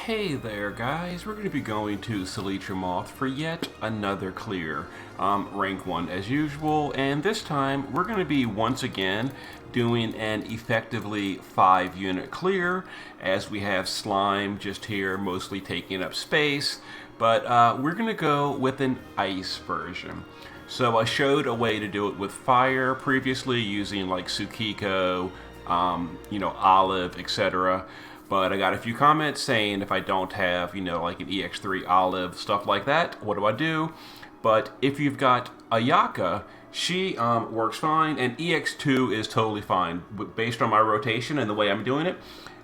Hey there, guys. We're going to be going to Selachimoth for yet another clear, rank 1 as usual, and this time we're going to be once again doing an effectively 5-unit clear, as we have Slime just here mostly taking up space, but we're going to go with an ice version. So I showed a way to do it with fire previously using like Tsukiko, Olive, etc. But I got a few comments saying if I don't have, like an EX3 Olive, stuff like that, what do? But if you've got Ayaka, she works fine, and EX2 is totally fine. But based on my rotation and the way I'm doing it,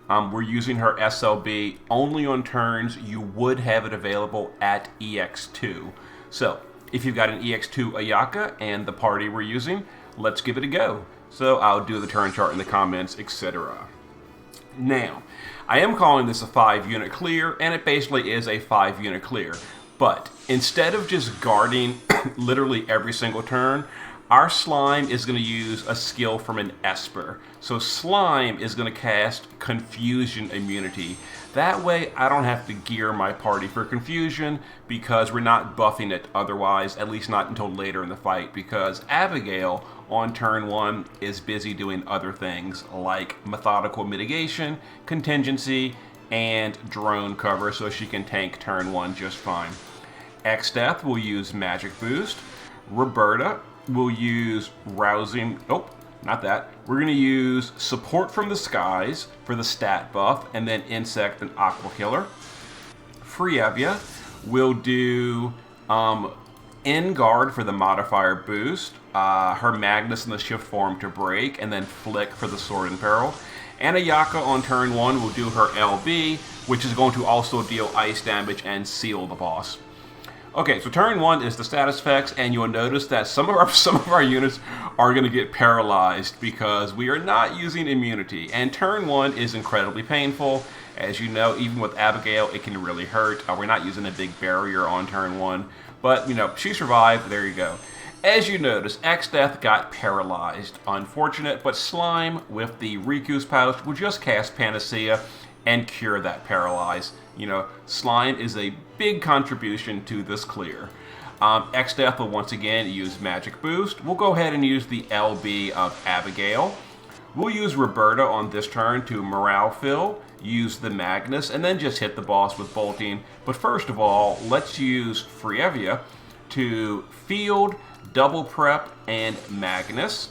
we're using her SLB only on turns you would have it available at EX2. So, if you've got an EX2 Ayaka and the party we're using, let's give it a go. So I'll do the turn chart in the comments, etc. Now, I am calling this a 5-unit clear, and it basically is a 5-unit clear. But instead of just guarding literally every single turn, our Slime is going to use a skill from an Esper. So Slime is going to cast Confusion Immunity. That way I don't have to gear my party for Confusion because we're not buffing it otherwise, at least not until later in the fight, because Abigail on turn 1 is busy doing other things like Methodical Mitigation, Contingency, and Drone cover so she can tank turn 1 just fine. X-Death will use Magic Boost. Roberta will use Rousing... Oh, not that. We're going to use Support from the Skies for the stat buff, and then Insect and Aqua Killer. Frievia will do In Guard for the modifier boost, her Magnus in the shift form to break, and then Flick for the Sword in Peril. And Ayaka on turn 1 will do her LB, which is going to also deal ice damage and seal the boss. Okay, so turn 1 is the status effects, and you'll notice that some of our units are going to get paralyzed because we are not using immunity. And turn 1 is incredibly painful. As you know, even with Abigail, it can really hurt. We're not using a big barrier on turn 1, but she survived. There you go. As you notice, X-Death got paralyzed. Unfortunate, but Slime with the Riku's pouch will just cast Panacea and cure that paralyze. Slime is a big contribution to this clear. X-Death will once again use Magic Boost. We'll go ahead and use the LB of Abigail. We'll use Roberta on this turn to Morale Fill, use the Magnus, and then just hit the boss with Bolting. But first of all, let's use Frievia to Field, Double Prep, and Magnus.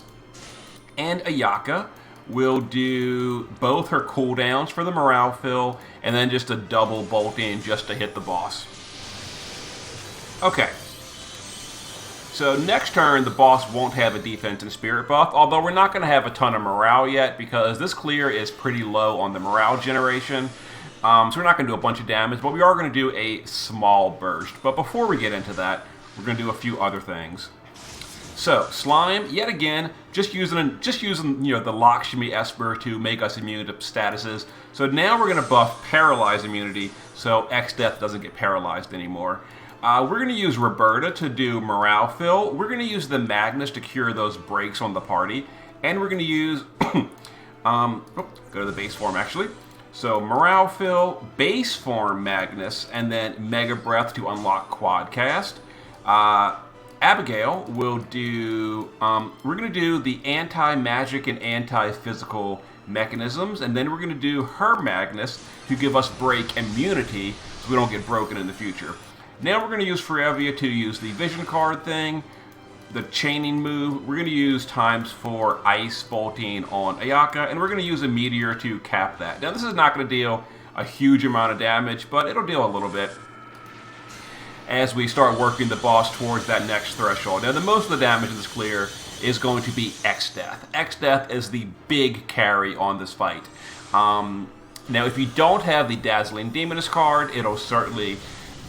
And Ayaka will do both her cooldowns for the Morale Fill, and then just a double Bolting just to hit the boss. Okay. So next turn, the boss won't have a defense and spirit buff, although we're not going to have a ton of morale yet because this clear is pretty low on the morale generation. So we're not going to do a bunch of damage, but we are going to do a small burst. But before we get into that, we're going to do a few other things. So Slime, yet again, just using the Lakshmi Esper to make us immune to statuses. So now we're going to buff Paralyze immunity so X-Death doesn't get paralyzed anymore. We're going to use Roberta to do Morale Fill. We're going to use the Magnus to cure those breaks on the party. And we're going to use... go to the base form, actually. So Morale Fill, base form Magnus, and then Mega Breath to unlock Quadcast. Abigail will do... we're going to do the anti-magic and anti-physical mechanisms. And then we're going to do her Magnus to give us break immunity so we don't get broken in the future. Now we're going to use Frievia to use the vision card thing, the chaining move. We're going to use ×4 ice bolting on Ayaka, and we're going to use a meteor to cap that. Now this is not going to deal a huge amount of damage, but it'll deal a little bit as we start working the boss towards that next threshold. Now the most of the damage in this clear is going to be X-Death. X-Death is the big carry on this fight. Now if you don't have the Dazzling Demoness card, it'll certainly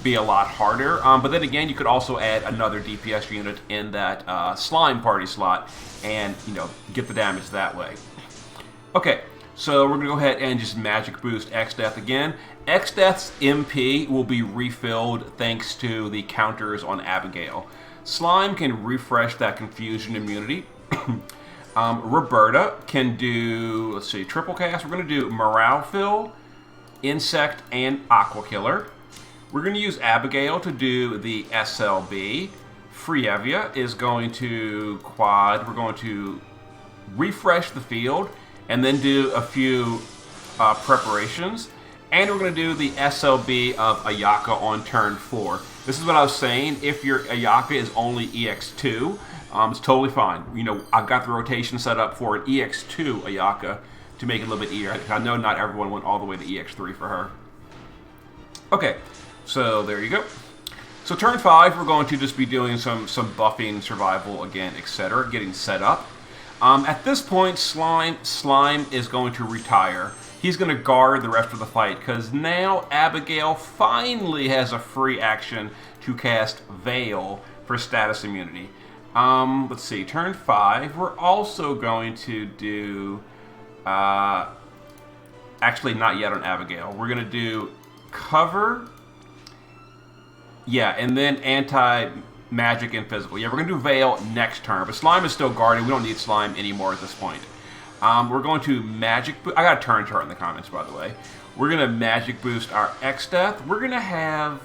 be a lot harder, but then again you could also add another DPS unit in that Slime party slot and get the damage that way. Okay, so we're gonna go ahead and just Magic Boost X-Death again. X-Death's MP will be refilled thanks to the counters on Abigail. Slime can refresh that Confusion immunity. Roberta can do, let's see, triple cast. We're gonna do Morale Fill, Insect and Aqua Killer. We're going to use Abigail to do the SLB. Frievia is going to quad. We're going to refresh the field and then do a few preparations. And we're going to do the SLB of Ayaka on turn 4. This is what I was saying. If your Ayaka is only EX2, it's totally fine. You know, I've got the rotation set up for an EX2 Ayaka to make it a little bit easier. I know not everyone went all the way to EX3 for her. Okay, so there you go. So turn 5, we're going to just be doing some buffing, survival again, etc., getting set up. At this point, Slime is going to retire. He's going to guard the rest of the fight because now Abigail finally has a free action to cast Veil for status immunity. Let's see, turn 5, we're also going to do, actually not yet on Abigail. We're going to do cover, yeah, and then anti-magic and physical. Yeah, we're going to do Veil next turn, but Slime is still guarded. We don't need Slime anymore at this point. We're going to magic boost. I got a turn chart in the comments, by the way. We're going to magic boost our X-Death. We're going to have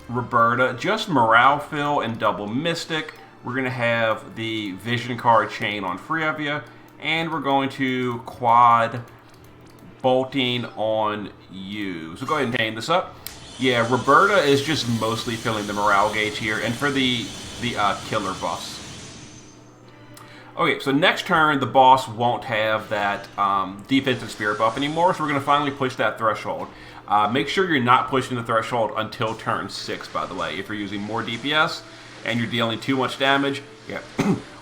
Roberta, just Morale Fill and double Mystic. We're going to have the Vision card chain on Frievia. And we're going to quad Bolting on you. So go ahead and chain this up. Yeah, Roberta is just mostly filling the morale gauge here. And for the killer buffs. Okay, so next turn, the boss won't have that defensive spirit buff anymore, so we're going to finally push that threshold. Make sure you're not pushing the threshold until turn 6, by the way. If you're using more DPS and you're dealing too much damage, yeah,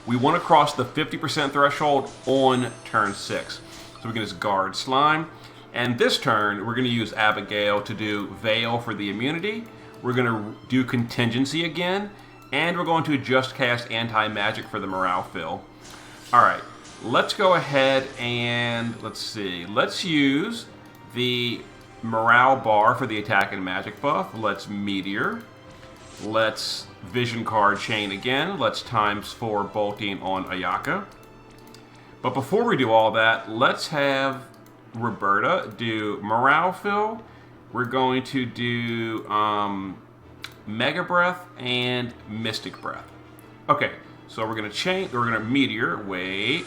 we want to cross the 50% threshold on turn 6. So we can just guard Slime. And this turn, we're going to use Abigail to do Veil for the immunity. We're going to do Contingency again, and we're going to just cast Anti-Magic for the Morale Fill. Alright, let's go ahead and, let's see, let's use the Morale Bar for the Attack and Magic buff. Let's Meteor. Let's Vision card chain again. Let's ×4 Bolting on Ayaka. But before we do all that, let's have Roberta do Morale Fill. We're going to do Mega Breath and Mystic Breath. Okay. So we're going to chain, we're going to Meteor, wait,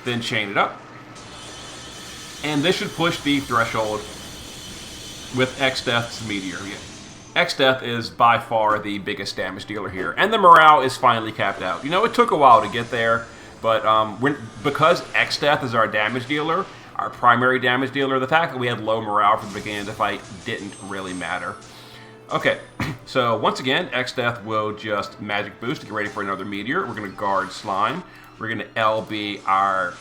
then chain it up. And this should push the threshold with X-Death's Meteor. Yeah. X-Death is by far the biggest damage dealer here. And the morale is finally capped out. You know, it took a while to get there, but because X-Death is our damage dealer, our primary damage dealer, the fact that we had low morale from the beginning of the fight didn't really matter. Okay, so once again, X-Death will just magic boost to get ready for another Meteor. We're going to guard Slime. We're going to LB our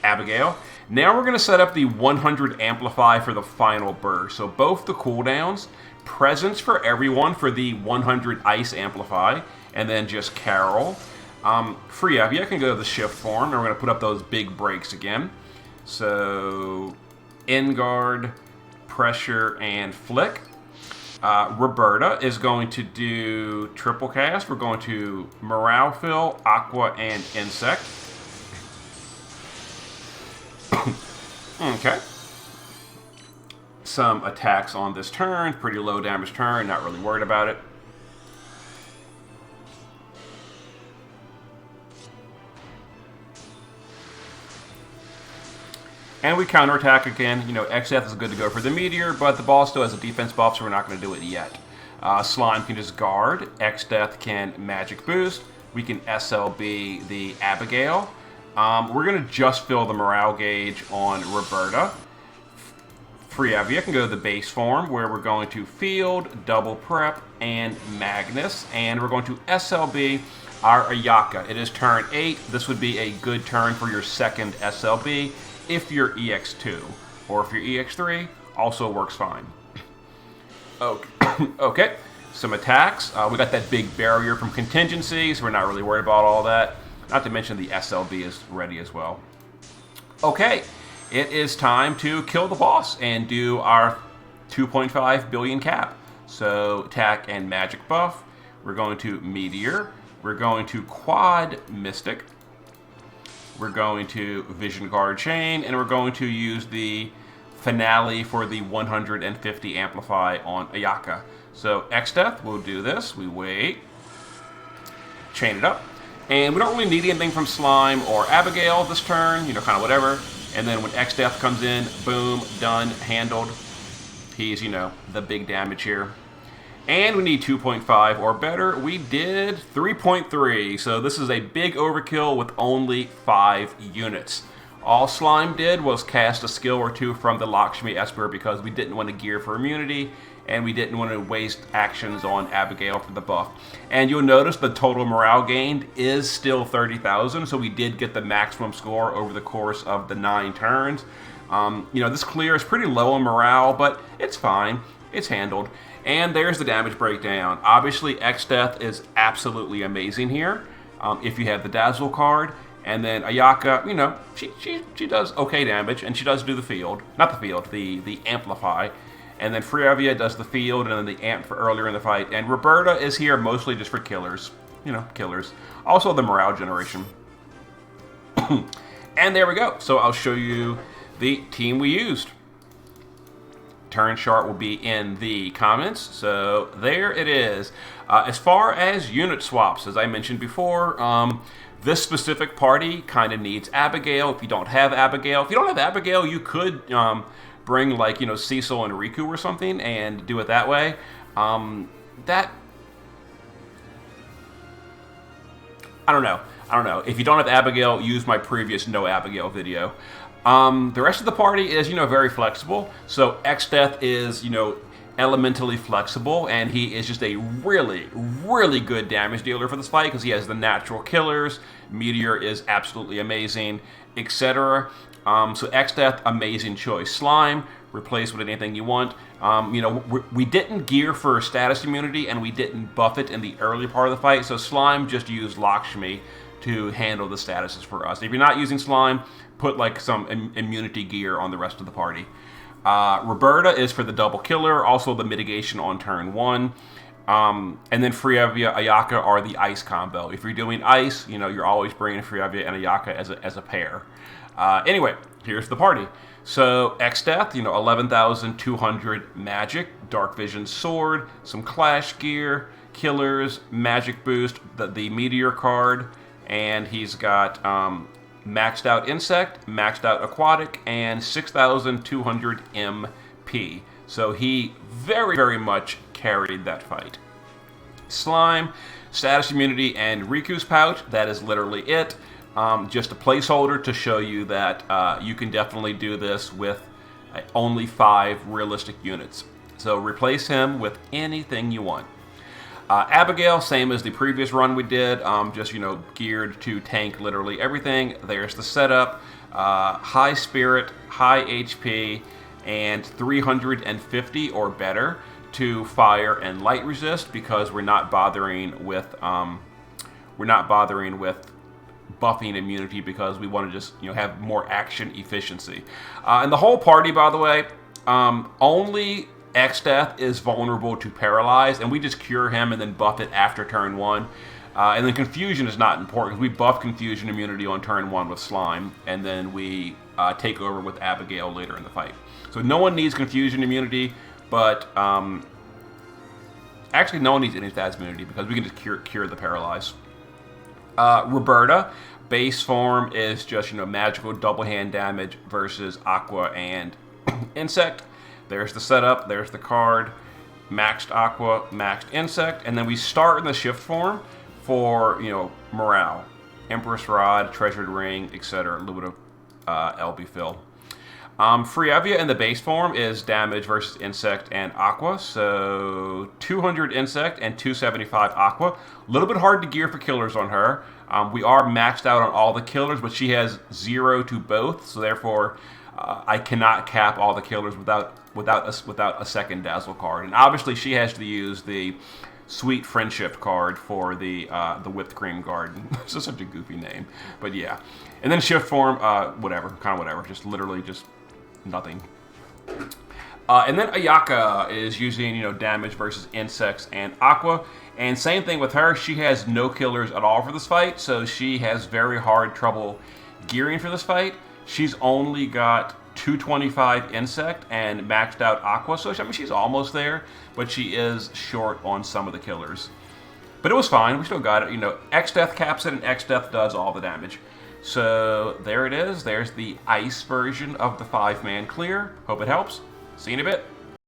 Abigail. Now we're going to set up the 100 Amplify for the final burst. So both the cooldowns, presence for everyone for the 100 Ice Amplify, and then just Carol. Frievia can go to the shift form, and we're going to put up those big breaks again. So, Guard, Pressure, and Flick. Roberta is going to do triple cast. We're going to Morale Fill, Aqua, and Insect. Okay. Some attacks on this turn. Pretty low damage turn. Not really worried about it. And we counterattack again. You know, XF is good to go for the Meteor, but the boss still has a defense buff, so we're not going to do it yet. Slime can just guard. X-Death can magic boost. We can SLB the Abigail. We're going to just fill the morale gauge on Roberta. Frievia can go to the base form, where we're going to field, double prep, and Magnus. And we're going to SLB our Ayaka. It is turn 8. This would be a good turn for your second SLB. If you're EX2, or if you're EX3, also works fine. Okay, okay. Some attacks. We got that big barrier from Contingency, so we're not really worried about all that. Not to mention the SLB is ready as well. Okay, it is time to kill the boss and do our 2.5 billion cap. So attack and magic buff. We're going to Meteor. We're going to quad Mystic. we're going to Vision Guard Chain, and we're going to use the finale for the 150 Amplify on Ayaka. So X-Death will do this. We wait. Chain it up. And we don't really need anything from Slime or Abigail this turn, you know, kind of whatever. And then when X-Death comes in, boom, done, handled. He's, you know, the big damage here. And we need 2.5 or better. We did 3.3, so this is a big overkill with only 5 units. All Slime did was cast a skill or two from the Lakshmi Esper because we didn't want to gear for immunity, and we didn't want to waste actions on Abigail for the buff. And you'll notice the total morale gained is still 30,000, so we did get the maximum score over the course of the 9 turns. You know, this clear is pretty low on morale, but it's fine. It's handled. And there's the damage breakdown. Obviously, X-Death is absolutely amazing here if you have the Dazzle card. And then Ayaka, you know, she does okay damage, and she does do the field. Not the field, the Amplify. And then Friavia does the field, and then the Amp for earlier in the fight. And Roberta is here mostly just for killers. You know, killers. Also the morale generation. And there we go. So I'll show you the team we used. Turn chart will be in the comments. So there it is. As far as unit swaps, as I mentioned before, this specific party kind of needs Abigail. If you don't have Abigail, you could bring, like, you know, Cecil and Riku or something and do it that way. I don't know. If you don't have Abigail, use my previous no Abigail video. The rest of the party is, you know, very flexible. So X-Death is, you know, elementally flexible, and he is just a really, really good damage dealer for this fight because he has the natural killers. Meteor is absolutely amazing, etc. So X-Death, amazing choice. Slime, replace with anything you want. You know, we didn't gear for status immunity, and we didn't buff it in the early part of the fight, so Slime just used Lakshmi to handle the statuses for us. If you're not using Slime, put like some immunity gear on the rest of the party. Roberta is for the double killer, also the mitigation on turn 1. And then Friavia, Ayaka are the ice combo. If you're doing ice, you know, you're always bringing Friavia and Ayaka as a pair. Anyway, here's the party. So X-Death, you know, 11,200 magic, dark vision sword, some clash gear, killers, magic boost, the meteor card, and he's got maxed out insect, maxed out aquatic, and 6,200 MP. So he very, very much carried that fight. Slime, status immunity, and Riku's pouch. That is literally it. Just a placeholder to show you that you can definitely do this with only 5 realistic units. So replace him with anything you want. Abigail, same as the previous run we did, just, you know, geared to tank literally everything. There's the setup. High spirit, high HP, and 350 or better to fire and light resist because we're not bothering with buffing immunity because we want to just, you know, have more action efficiency. And the whole party, by the way, only X-Death is vulnerable to Paralyze, and we just cure him and then buff it after turn 1. And then Confusion is not important because we buff Confusion immunity on turn 1 with Slime, and then we take over with Abigail later in the fight. So no one needs Confusion immunity, but actually no one needs any stats immunity because we can just cure the Paralyze. Roberta, base form is just, you know, magical double hand damage versus Aqua and Insect. There's the setup, there's the card, maxed Aqua, maxed Insect, and then we start in the shift form for, you know, morale. Empress Rod, Treasured Ring, etc. A little bit of LB fill. Friavia in the base form is damage versus Insect and Aqua, so 200 Insect and 275 Aqua. A little bit hard to gear for killers on her. We are maxed out on all the killers, but she has 0 to both, so therefore I cannot cap all the killers without a second Dazzle card. And obviously she has to use the Sweet Friendship card for the Whipped Cream Garden. It's just such a goofy name, but yeah. And then shift form, whatever, just literally just nothing. And then Ayaka is using, you know, damage versus insects and Aqua. And same thing with her, she has no killers at all for this fight, so she has very hard trouble gearing for this fight, she's only got 225 insect and maxed out aqua, so I mean she's almost there, but she is short on some of the killers. But it was fine. We still got it. You know, X-Death caps it, and X-Death does all the damage. So there it is. There's the ice version of the 5-man clear. Hope it helps. See you in a bit.